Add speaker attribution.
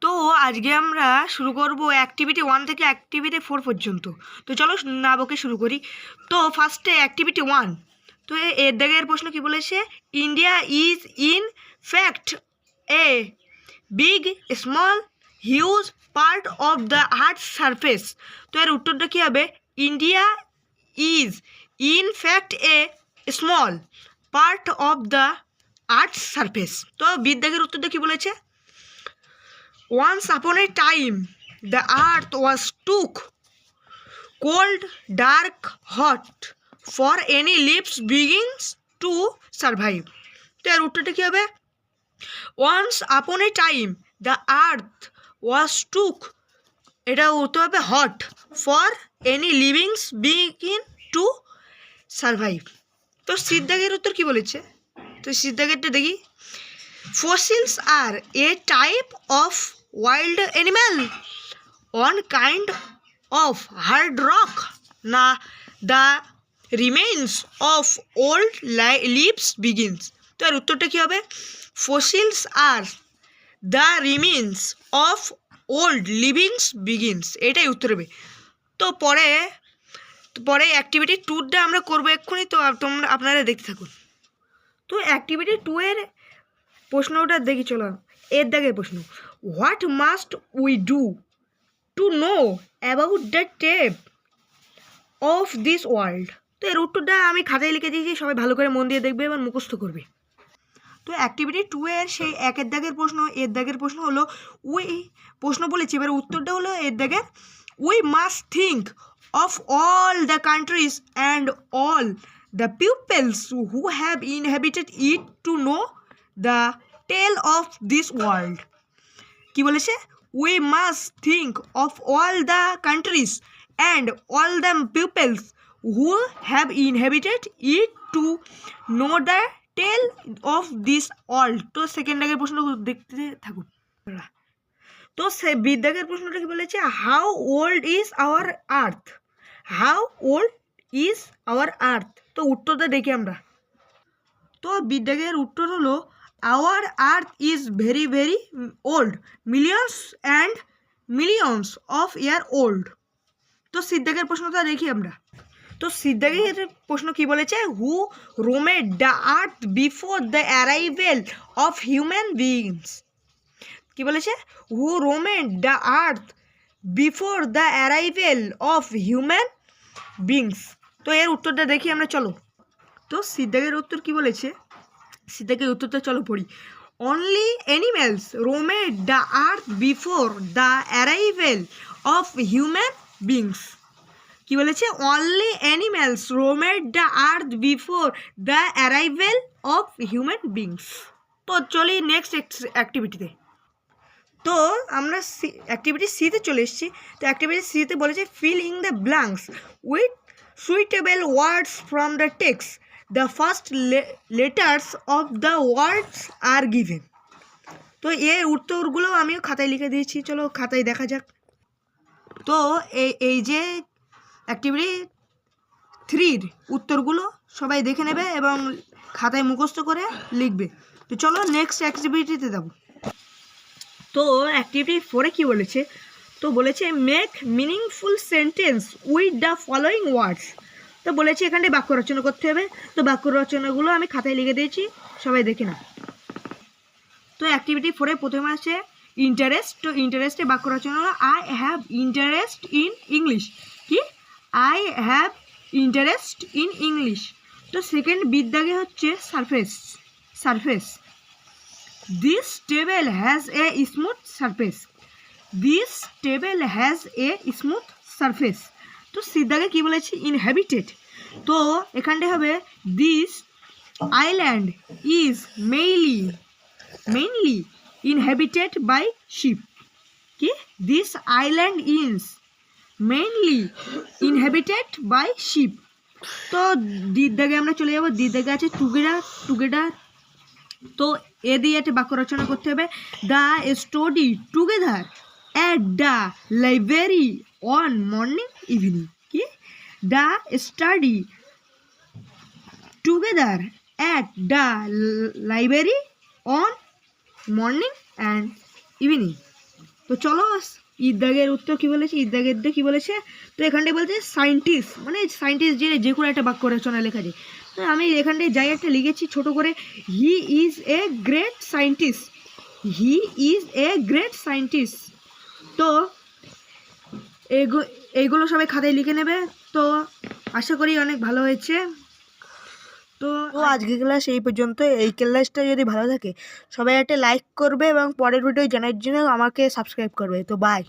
Speaker 1: তো আজকে আমরা শুরু করব অ্যাক্টিভিটি 1 থেকে অ্যাক্টিভিটি 4 পর্যন্ত। তো চলো না বকে শুরু করি। তো ফার্স্টে অ্যাক্টিভিটি 1। তো এর দাগের প্রশ্ন কি বলেছে, India is in fact a big small huge part of the earth surface. তো এর উত্তরটা কী হবে, India is in fact a small part of the earth surface. তো বিদ্যাগের উত্তরটা কী বলেছে, once upon a time the earth was too cold, dark, hot for any lives beings to survive. তো এর উত্তরটা কী হবে, once upon a time the earth was too, এটা উত্তর হবে hot for any living being to survive. তো সিদ্ধাগের উত্তর কি বলেছে, তো সিদ্ধাগেরটা দেখি, fossils are a type of wild animal on kind of hard rock na the remains of old leaves begins. তো এর উত্তরটা কি হবে, fossils are the remains of old livings begins, এটাই উত্তর হবে। তো পরে অ্যাক্টিভিটি 2টা আমরা করবো এক্ষুনি, তো আপনারা দেখতে থাকুন। তো অ্যাক্টিভিটি 2 এর প্রশ্নটা দেখি, চলো এর দাগের প্রশ্ন, what must we do to know about the tape of this world. তো এর উত্তরটা আমি খাতায় লিখে দিয়েছি, সবাই ভালো করে মন দিয়ে দেখবে এবং মুখস্থ করবে। তো অ্যাক্টিভিটি 2 এর সেই একের দাগের প্রশ্ন, এর দাগের প্রশ্ন হলো উই, প্রশ্ন বলেছি, এবার উত্তরটা হলো এর দাগের, we must think of all the countries and all the peoples who have inhabited it to know the tale of this world. কি বলেছে, we must think of all the countries and all the peoples who have inhabited it to know the tale of this world. তো second দাগের প্রশ্ন দেখতে থাকুন। তো সে বিদ্যাগের প্রশ্নটা কি বলেছে, how old is our earth, how old is our earth. তো উত্তরটা দেখি আমরা। তো বিদ্যাগের উত্তর হলো, our earth is very very old, millions and millions of year old. তো সিদ্ধাগের প্রশ্নটা দেখি আমরা। তো সিদ্ধাগের প্রশ্ন কি বলেছে, who roamed the earth before the arrival of human beings. কি বলেছে, who roamed the earth before the arrival of human beings. তো এর উত্তরটা দেখি আমরা, চলো। তো সিদ্ধাগের উত্তর কি বলেছে, সিদ্ধাগের উত্তরটা চলো পড়ি, only animals roamed the earth before the arrival of human beings. কি বলেছে, only animals roamed the earth before the arrival of human beings. তো চলি নেক্সট অ্যাক্টিভিটিতে। তো আমরা অ্যাক্টিভিটি সিতে চলে এসেছি। তো অ্যাক্টিভিটি সিতে বলেছে, fill in the blanks with suitable words from the text, the first letters of the words are given. তো এই উত্তরগুলো আমিও খাতায় লিখে দিয়েছি, চলো খাতায় দেখা যাক। তো এই যে অ্যাক্টিভিটি 3-র উত্তরগুলো সবাই দেখে নেবে এবং খাতায় মুখস্থ করে লিখবে। তো চলো নেক্সট অ্যাক্টিভিটিতে যাব। তো অ্যাক্টিভিটি 4-এ কী বলেছে, তো বলেছে make meaningful sentence with the following words. তো বলেছে এখানে বাক্য রচনা করতে হবে। তো বাক্য রচনাগুলো আমি খাতায় লিখে দিয়েছি, সবাই দেখে না। তো অ্যাক্টিভিটি 4-এ প্রথমে আছে ইন্টারেস্ট। তো ইন্টারেস্টে বাক্য রচনা হলো, I have interest in English. কি, I have interest in English. তো সেকেন্ড বিদ্যাগে হচ্ছে surface, surface, this table has a smooth surface, this table has a smooth surface. তো সিদ্ধাগে কি বলেছি, ইনহ্যাবিটেড। তো এখানটা হবে, this island is mainly inhabited by sheep. কি, this island is mainly inhabited by sheep. তো দিদাগে আমরা চলে যাবো, দিদাগে আছে টুগেদার। তো এ দিয়ে একটা বাক্য রচনা করতে হবে, the study together at the library on morning evening. কি, the study together at the library on morning and evening. তো চলো ঈদ-দাগের উত্তর কী বলেছে, ঈদ-দাগের দিয়ে কী বলেছে। তো এখানটায় বলছে সায়েন্টিস্ট, মানে সায়েন্টিস্ট যে কোনো একটা বাক্য রচনা লেখা যায়। তো আমি এখানটায় যাই একটা লিখেছি ছোট করে, he is a great scientist, he is a great scientist. তো এইগুলো সবাই খাতায় লিখে নেবে। তো আশা করি অনেক ভালো হয়েছে। তো আজকে ক্লাস এই পর্যন্ত। এই ক্লাসটা যদি ভালো থাকে সবাই একটা লাইক করবে এবং পরের ভিডিও জানার জন্য আমাকে সাবস্ক্রাইব করবে। তো বাই।